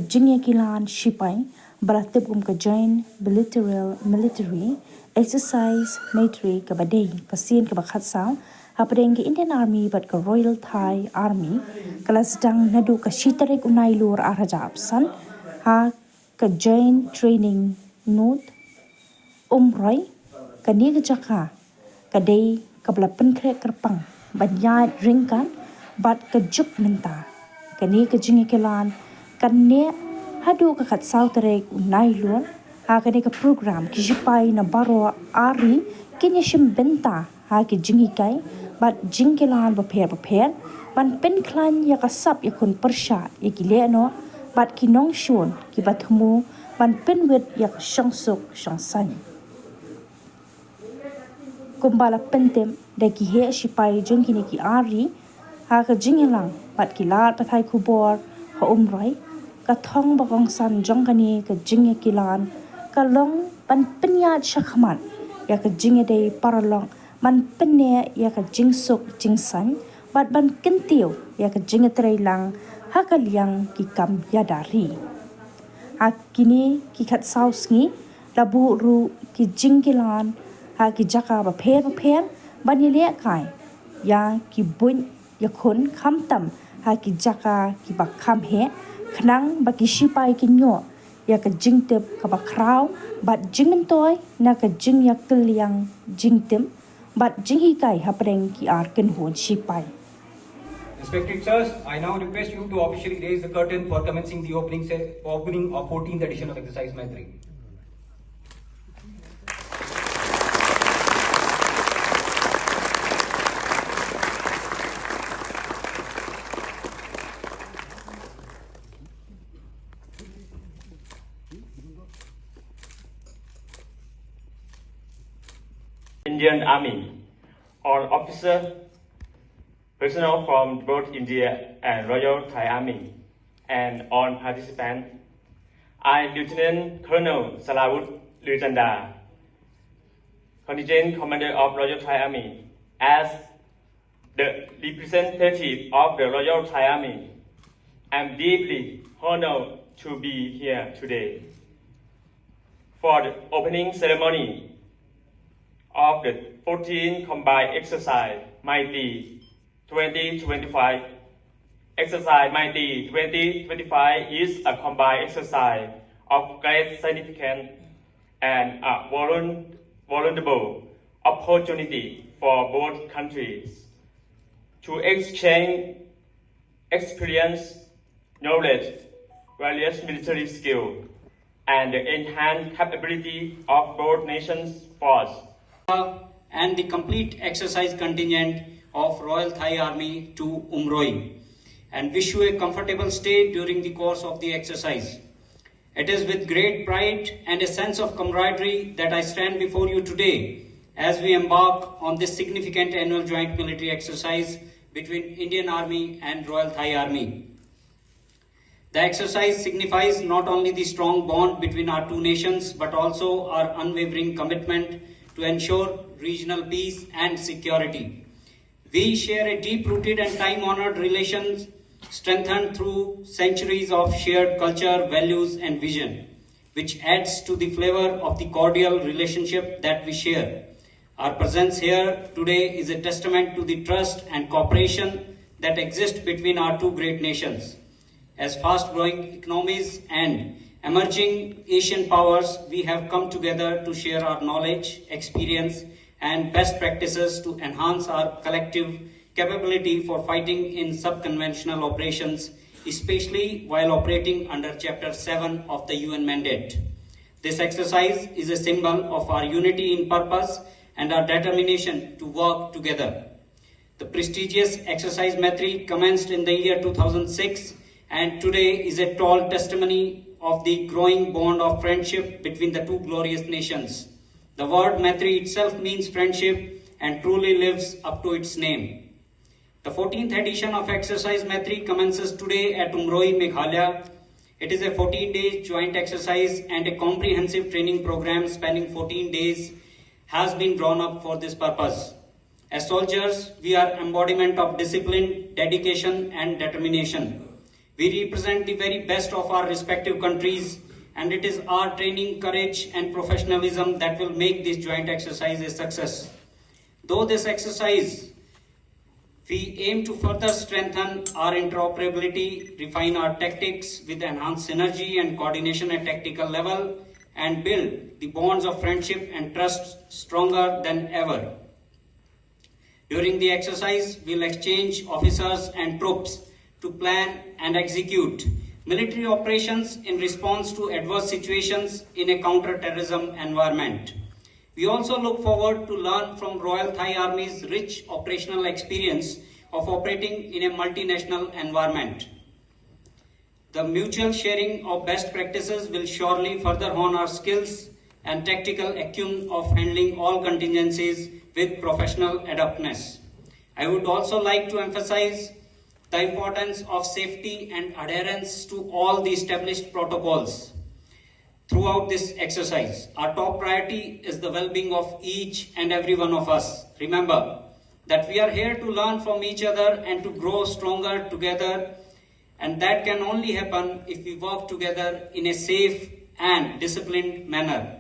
jingya kilan shipai balatib ka join bilateral military exercise Maitree ka badai pasien ka bakhat saw hapadeng ke Indian Army but ka Royal Thai Army kala Sdang nadu ka shitarek unai lur arajab san ha ka join training note Umroi ka ni ka jaka ka day ka balapan krek kerpang banyat ringkan bat ka juk menta ka ni ka jingya kilan kan ne hadu ka khat saw tarek unai lur ha ka ne ka program ki jipai na baro ari kinya shim benta ha ki jingi kai bat jingkilan bapher ban pen klan ya kasap ya kun persat ya ki le no bat ki nong shun ki batmu ban pen wet ya shang suk shang san kumbala pentem de ki he shipai jingki ne ki ari ha ka jingilang bat ki lat pathai kubor ha umroi ka thong bakong san jong kani ka jingya kilan ka long ban penyat shakhmat ya ka jingya de paralong man penne ya ka jingsuk jingsan bat ban kentiu ya ka jingya trailang ha ka liang ki kam ya dari ha kini ki khat sausngi labu ru ki jingkilan ha ki jaka ba pher ban le kai ya ki bun ya khon kham tam ha ki jaka ki ba kham he khnang ba ki shipai ki nyo ya ka jingtep ka ba kraw bat jingen toy na ka jing ya kliang jingtem bat jinghi kai hapreng ki ar ken hon shipai. Respected sirs, I now request you to officially raise the curtain for commencing the opening of 14th edition of exercise Maitree. Indian Army, all officers, personnel from both India and Royal Thai Army, and all participants. I, Lieutenant Colonel Salawut Lutanda, Contingent Commander of Royal Thai Army, as the representative of the Royal Thai Army, am deeply honored to be here today for the opening ceremony of the 14th Combined Exercise Maitree 2025. Exercise Maitree 2025 is a combined exercise of great significance and a vulnerable opportunity for both countries to exchange experience, knowledge, various military skills, and the enhanced capability of both nations' force. And the complete exercise contingent of Royal Thai Army to Umroi, and wish you a comfortable stay during the course of the exercise. It is with great pride and a sense of camaraderie that I stand before you today as we embark on this significant annual joint military exercise between Indian Army and Royal Thai Army. The exercise signifies not only the strong bond between our two nations, but also our unwavering commitment to ensure regional peace and security. We share a deep-rooted and time-honored relations strengthened through centuries of shared culture, values, and vision, which adds to the flavor of the cordial relationship that we share. Our presence here today is a testament to the trust and cooperation that exist between our two great nations. As fast-growing economies and emerging Asian powers, we have come together to share our knowledge, experience, and best practices to enhance our collective capability for fighting in sub-conventional operations, especially while operating under Chapter 7 of the UN mandate. This exercise is a symbol of our unity in purpose and our determination to work together. The prestigious exercise Maitree commenced in the year 2006 and today is a tall testimony of the growing bond of friendship between the two glorious nations. The word Maitree itself means friendship and truly lives up to its name. The 14th edition of Exercise Maitree commences today at Umroi, Meghalaya. It is a 14-day joint exercise and a comprehensive training program spanning 14 days has been drawn up for this purpose. As soldiers, we are embodiment of discipline, dedication, and determination. We represent the very best of our respective countries, and it is our training, courage, and professionalism that will make this joint exercise a success. Though this exercise, we aim to further strengthen our interoperability, refine our tactics with enhanced synergy and coordination at tactical level, and build the bonds of friendship and trust stronger than ever. During the exercise, we'll exchange officers and troops to plan and execute military operations in response to adverse situations in a counter-terrorism environment. We also look forward to learn from Royal Thai Army's rich operational experience of operating in a multinational environment. The mutual sharing of best practices will surely further hone our skills and tactical acumen of handling all contingencies with professional adeptness. I would also like to emphasize the importance of safety and adherence to all the established protocols throughout this exercise. Our top priority is the well-being of each and every one of us. Remember that we are here to learn from each other and to grow stronger together, and that can only happen if we work together in a safe and disciplined manner.